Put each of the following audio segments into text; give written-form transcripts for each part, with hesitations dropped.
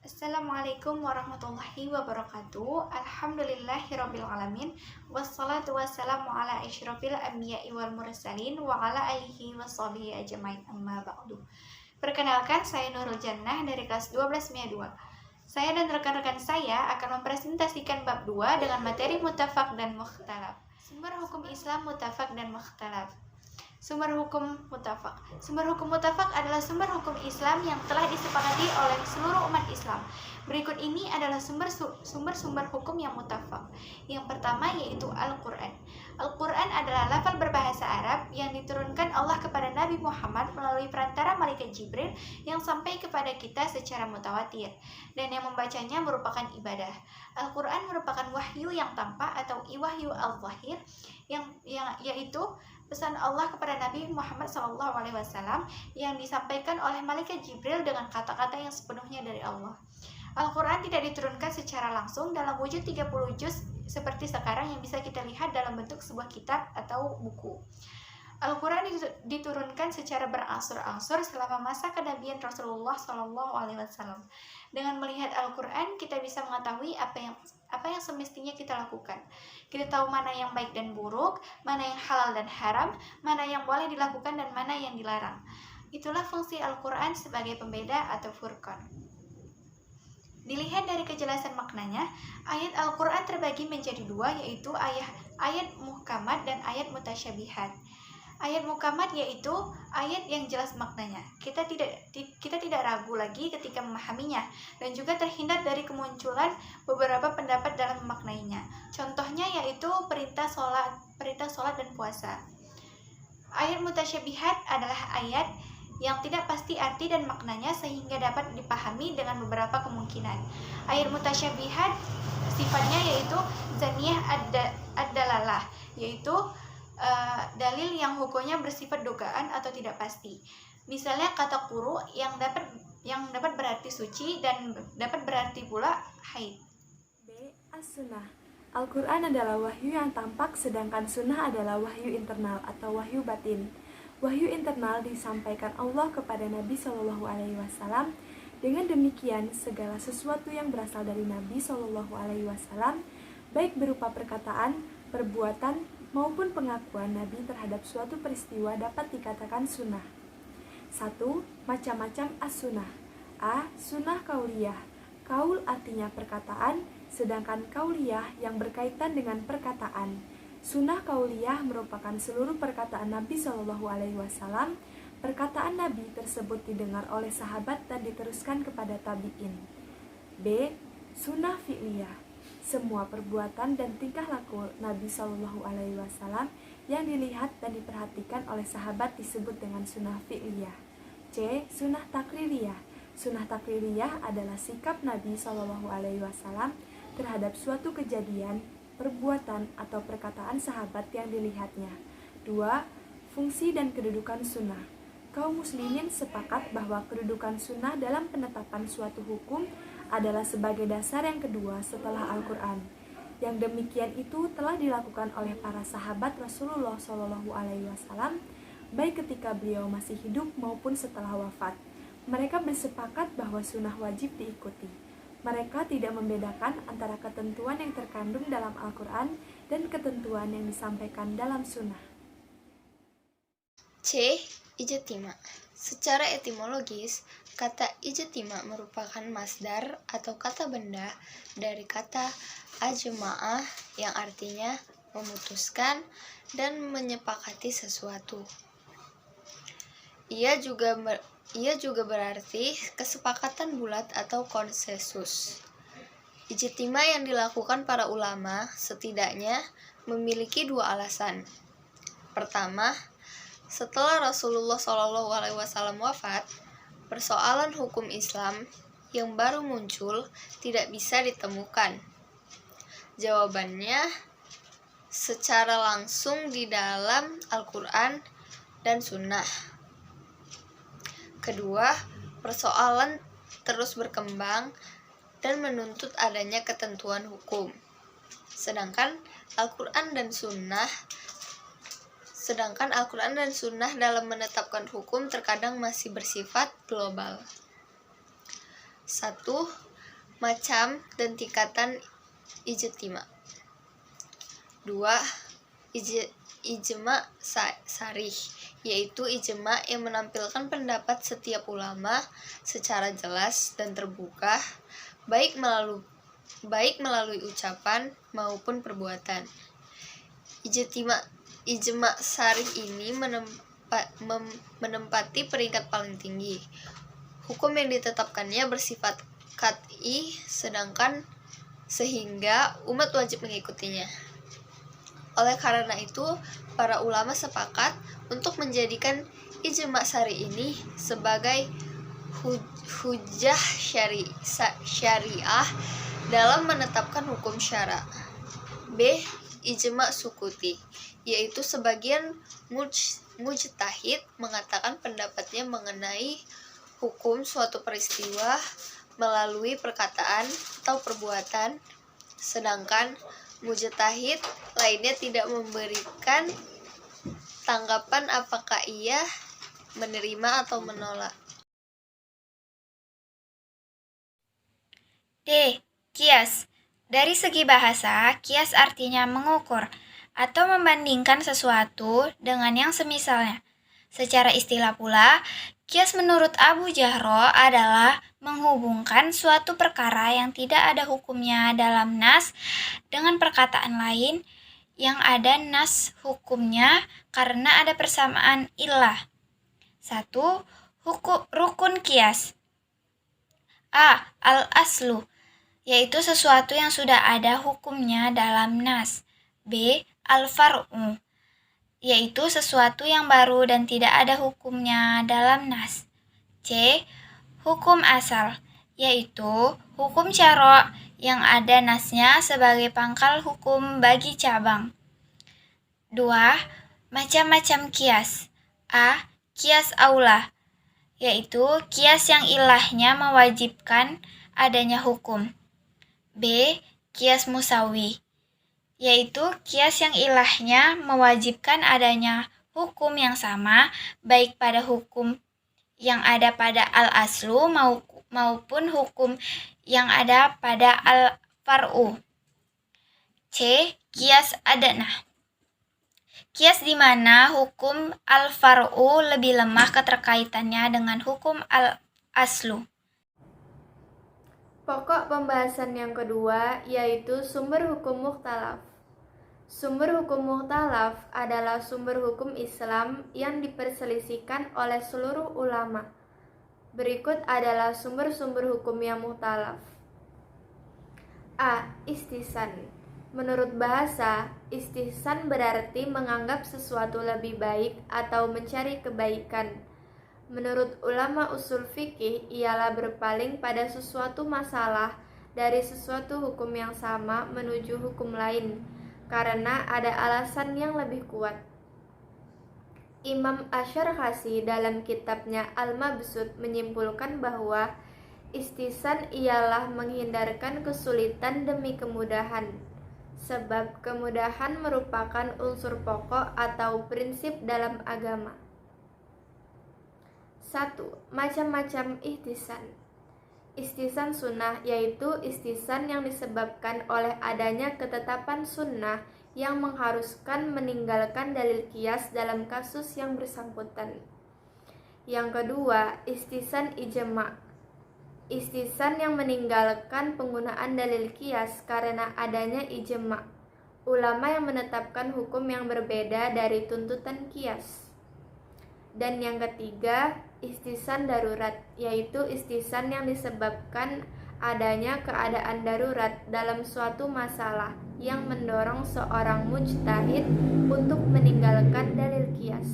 Assalamualaikum warahmatullahi wabarakatuh. Alhamdulillahirrabbilalamin. Wassalatu wassalamu ala asyrafil anbiya'i wal mursalin wa ala alihi washabihi ajmain, amma ba'du. Perkenalkan, saya Nurul Jannah dari kelas 12 MIA 2. Saya dan rekan-rekan saya akan mempresentasikan bab 2 dengan materi mutafak dan mukhtalaf. Sumber hukum Islam mutafak dan mukhtalaf. Sumber hukum mutafak adalah sumber hukum Islam yang telah disepakati oleh seluruh umat Islam. Berikut ini adalah sumber hukum yang mutafak. Yang pertama yaitu Al-Quran. Al-Quran adalah lafal berbahasa Arab yang diturunkan Allah kepada Nabi Muhammad melalui perantara malaikat Jibril yang sampai kepada kita secara mutawatir, dan yang membacanya merupakan ibadah. Al-Quran merupakan wahyu yang tampak atau wahyu al-zahir yaitu pesan Allah kepada Nabi Muhammad SAW yang disampaikan oleh malaikat Jibril dengan kata-kata yang sepenuhnya dari Allah. Al-Quran tidak diturunkan secara langsung dalam wujud 30 juz seperti sekarang yang bisa kita lihat dalam bentuk sebuah kitab atau buku. Al-Quran diturunkan secara berangsur-angsur selama masa kenabian Rasulullah SAW. Dengan melihat Al-Quran, kita bisa mengetahui apa yang semestinya kita lakukan. Kita tahu mana yang baik dan buruk, mana yang halal dan haram, mana yang boleh dilakukan dan mana yang dilarang. Itulah fungsi Al-Quran sebagai pembeda atau furqan. Dilihat dari kejelasan maknanya, ayat Al-Quran terbagi menjadi dua, yaitu ayat muhkamat dan ayat mutasyabihat. Ayat muhkamat yaitu ayat yang jelas maknanya. Kita tidak ragu lagi ketika memahaminya, dan juga terhindar dari kemunculan beberapa pendapat dalam memaknainya. Contohnya yaitu perintah sholat dan puasa. Ayat mutasyabihat adalah ayat yang tidak pasti arti dan maknanya sehingga dapat dipahami dengan beberapa kemungkinan. Ayat mutasyabihat sifatnya yaitu zaniyah ad-dalalah, yaitu dalil yang hukumnya bersifat dugaan atau tidak pasti. Misalnya kata quru yang dapat berarti suci dan dapat berarti pula haid. B. As-Sunnah. Al-Quran adalah wahyu yang tampak, sedangkan sunnah adalah wahyu internal atau wahyu batin. Wahyu internal disampaikan Allah kepada Nabi SAW. Dengan demikian, segala sesuatu yang berasal dari Nabi SAW, baik berupa perkataan, perbuatan, maupun pengakuan Nabi terhadap suatu peristiwa dapat dikatakan sunnah. 1. Macam-macam as-sunnah. A. Sunnah kauliyah. Kaul artinya perkataan, sedangkan kauliyah yang berkaitan dengan perkataan. Sunnah kauliyah merupakan seluruh perkataan Nabi SAW. Perkataan Nabi tersebut didengar oleh sahabat dan diteruskan kepada tabi'in. B. Sunnah fi'liyah. Semua perbuatan dan tingkah laku Nabi SAW yang dilihat dan diperhatikan oleh sahabat disebut dengan sunnah fi'liyah. C. Sunnah takririyah. Sunnah takririyah adalah sikap Nabi SAW terhadap suatu kejadian, perbuatan, atau perkataan sahabat yang dilihatnya. 2. Fungsi dan kedudukan sunnah. Kaum muslimin sepakat bahwa kedudukan sunnah dalam penetapan suatu hukum adalah sebagai dasar yang kedua setelah Al-Quran. Yang demikian itu telah dilakukan oleh para sahabat Rasulullah SAW, baik ketika beliau masih hidup maupun setelah wafat. Mereka bersepakat bahwa sunnah wajib diikuti. Mereka tidak membedakan antara ketentuan yang terkandung dalam Al-Quran dan ketentuan yang disampaikan dalam sunnah. C. Ijtima. Secara etimologis, kata ijtima merupakan masdar atau kata benda dari kata ajma'ah yang artinya memutuskan dan menyepakati sesuatu. Ia juga berarti kesepakatan bulat atau konsensus. Ijtima yang dilakukan para ulama setidaknya memiliki dua alasan. Pertama, setelah Rasulullah SAW wafat, persoalan hukum Islam yang baru muncul tidak bisa ditemukan jawabannya secara langsung di dalam Al-Quran dan Sunnah. Kedua, persoalan terus berkembang dan menuntut adanya ketentuan hukum. Sedangkan Al-Quran dan Sunnah dalam menetapkan hukum terkadang masih bersifat global. 1. macam dan tingkatan ijtima. 2. Ijma sarih, yaitu ijma yang menampilkan pendapat setiap ulama secara jelas dan terbuka, baik melalui ucapan maupun perbuatan. Ijma sarih ini menempati peringkat paling tinggi. Hukum yang ditetapkannya bersifat qat'i, sehingga umat wajib mengikutinya. Oleh karena itu, para ulama sepakat untuk menjadikan ijma sarih ini sebagai hujjah syariah dalam menetapkan hukum syara. B. Ijma sukuti, yaitu sebagian mujtahid mengatakan pendapatnya mengenai hukum suatu peristiwa melalui perkataan atau perbuatan, sedangkan mujtahid lainnya tidak memberikan tanggapan apakah ia menerima atau menolak. D. Kias. Dari segi bahasa, kias artinya mengukur atau membandingkan sesuatu dengan yang semisalnya. Secara istilah pula, kias menurut Abu Jahro adalah menghubungkan suatu perkara yang tidak ada hukumnya dalam nas dengan perkataan lain yang ada nas hukumnya karena ada persamaan illah. 1. Rukun kias. A. Al-aslu, yaitu sesuatu yang sudah ada hukumnya dalam nas. B. Al-far'u, yaitu sesuatu yang baru dan tidak ada hukumnya dalam nas. C. Hukum asal, yaitu hukum syara' yang ada nasnya sebagai pangkal hukum bagi cabang. 2. Macam-macam kias. A. Kias aula, yaitu kias yang ilahnya mewajibkan adanya hukum. B. Kias musawi, yaitu kias yang ilahnya mewajibkan adanya hukum yang sama baik pada hukum yang ada pada al-aslu maupun hukum yang ada pada al-far'u. C. Kias adnah, kias di mana hukum al-far'u lebih lemah keterkaitannya dengan hukum al-aslu. Pokok pembahasan yang kedua yaitu sumber hukum mukhtalaf. Sumber hukum mukhtalaf adalah sumber hukum Islam yang diperselisihkan oleh seluruh ulama. Berikut adalah sumber-sumber hukum yang mukhtalaf. A. Istihsan. Menurut bahasa, istihsan berarti menganggap sesuatu lebih baik atau mencari kebaikan. Menurut ulama usul fikih, ialah berpaling pada sesuatu masalah dari sesuatu hukum yang sama menuju hukum lain, karena ada alasan yang lebih kuat. Imam Asy-Syarqasi dalam kitabnya Al-Mabsut menyimpulkan bahwa istihsan ialah menghindarkan kesulitan demi kemudahan, sebab kemudahan merupakan unsur pokok atau prinsip dalam agama. 1. Macam-macam ihtisan. Istihsan sunnah yaitu istihsan yang disebabkan oleh adanya ketetapan sunnah yang mengharuskan meninggalkan dalil qiyas dalam kasus yang bersangkutan. Yang kedua, istihsan ijma'. Istihsan yang meninggalkan penggunaan dalil qiyas karena adanya ijma', ulama yang menetapkan hukum yang berbeda dari tuntutan qiyas. Dan yang ketiga, istihsan darurat, yaitu istihsan yang disebabkan adanya keadaan darurat dalam suatu masalah yang mendorong seorang mujtahid untuk meninggalkan dalil qiyas.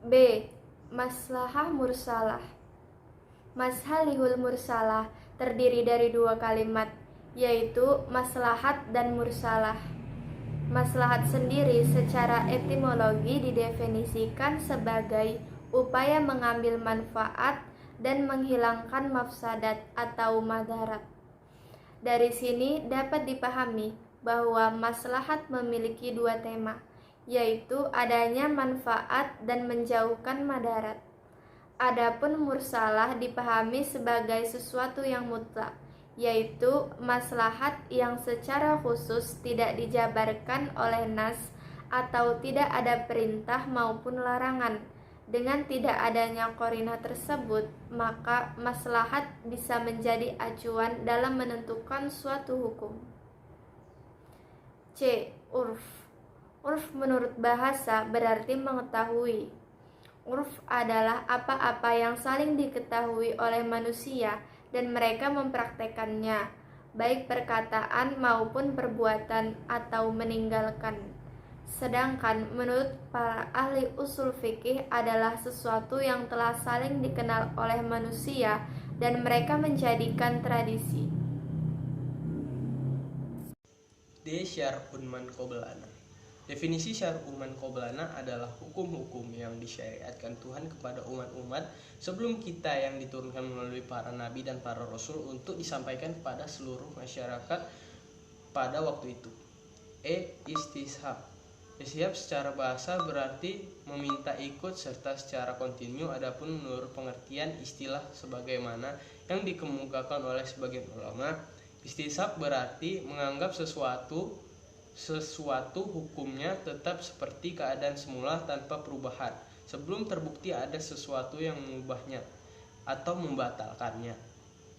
B. Maslahah mursalah. Mashalihul mursalah terdiri dari dua kalimat, yaitu maslahat dan mursalah. Maslahat sendiri secara etimologi didefinisikan sebagai upaya mengambil manfaat dan menghilangkan mafsadat atau madarat. Dari sini dapat dipahami bahwa maslahat memiliki dua tema, yaitu adanya manfaat dan menjauhkan madarat. Adapun mursalah dipahami sebagai sesuatu yang mutlak, yaitu maslahat yang secara khusus tidak dijabarkan oleh nas atau tidak ada perintah maupun larangan. Dengan tidak adanya qarinah tersebut, maka maslahat bisa menjadi acuan dalam menentukan suatu hukum. C. Urf. Urf menurut bahasa berarti mengetahui. Urf adalah apa-apa yang saling diketahui oleh manusia dan mereka mempraktekannya, baik perkataan maupun perbuatan atau meninggalkan. Sedangkan menurut para ahli usul fikih adalah sesuatu yang telah saling dikenal oleh manusia dan mereka menjadikan tradisi. D. Syar'un man qoblana. Definisi syar'un man qoblana adalah hukum-hukum yang disyariatkan Tuhan kepada umat-umat sebelum kita yang diturunkan melalui para nabi dan para rasul untuk disampaikan kepada seluruh masyarakat pada waktu itu. E. Istishab. Istishab secara bahasa berarti meminta ikut serta secara kontinu, adapun menurut pengertian istilah sebagaimana yang dikemukakan oleh sebagian ulama, istishab berarti menganggap sesuatu hukumnya tetap seperti keadaan semula tanpa perubahan sebelum terbukti ada sesuatu yang mengubahnya atau membatalkannya.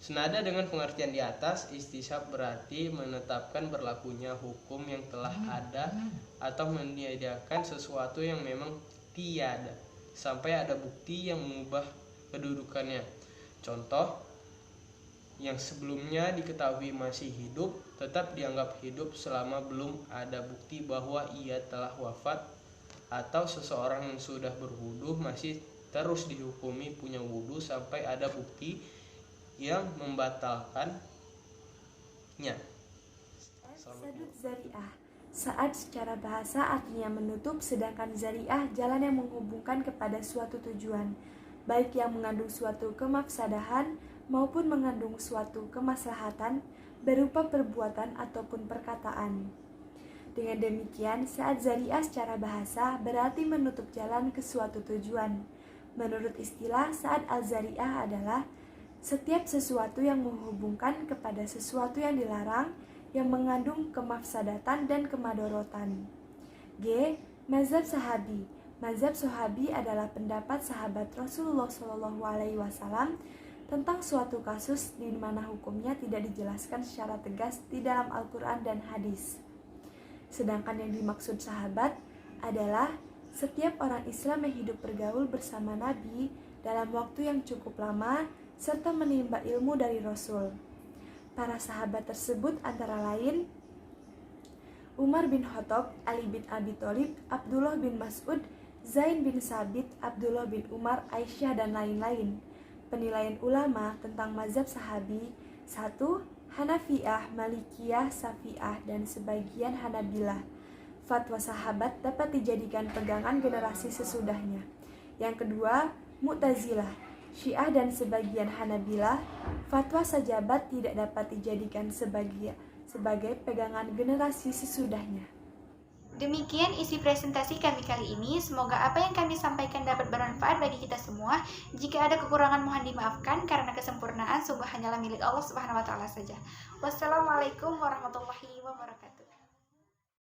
Senada dengan pengertian di atas, istishab berarti menetapkan berlakunya hukum yang telah ada atau meniadakan sesuatu yang memang tiada sampai ada bukti yang mengubah kedudukannya. Contoh, yang sebelumnya diketahui masih hidup tetap dianggap hidup selama belum ada bukti bahwa ia telah wafat, atau seseorang yang sudah berwudu masih terus dihukumi punya wudu sampai ada bukti yang membatalkannya. Sadud zari'ah. Saad secara bahasa artinya menutup, sedangkan zari'ah jalan yang menghubungkan kepada suatu tujuan, baik yang mengandung suatu kemafsadahan maupun mengandung suatu kemaslahatan berupa perbuatan ataupun perkataan. Dengan demikian, saad zari'ah secara bahasa berarti menutup jalan ke suatu tujuan. Menurut istilah, saad al-zari'ah adalah setiap sesuatu yang menghubungkan kepada sesuatu yang dilarang, yang mengandung kemafsadatan dan kemadorotan. G. Mazhab sahabi. Mazhab sahabi adalah pendapat sahabat Rasulullah SAW tentang suatu kasus di mana hukumnya tidak dijelaskan secara tegas di dalam Al-Quran dan hadis. Sedangkan yang dimaksud sahabat adalah setiap orang Islam yang hidup bergaul bersama Nabi dalam waktu yang cukup lama serta menimba ilmu dari Rasul. Para sahabat tersebut antara lain Umar bin Khattab, Ali bin Abi Thalib, Abdullah bin Mas'ud, Zain bin Sabit, Abdullah bin Umar, Aisyah, dan lain-lain. Penilaian ulama tentang mazhab sahabi: 1. Hanafiyah, Malikiyah, Syafi'ah, dan sebagian Hanabilah. Fatwa sahabat dapat dijadikan pegangan generasi sesudahnya. Yang kedua, Mu'tazilah, Syiah, dan sebagian Hanabilah. Fatwa sahabat tidak dapat dijadikan sebagai pegangan generasi sesudahnya. Demikian isi presentasi kami kali ini. Semoga apa yang kami sampaikan dapat bermanfaat bagi kita semua. Jika ada kekurangan mohon dimaafkan, karena kesempurnaan sungguh hanyalah milik Allah Subhanahu wa taala saja. Wassalamualaikum warahmatullahi wabarakatuh.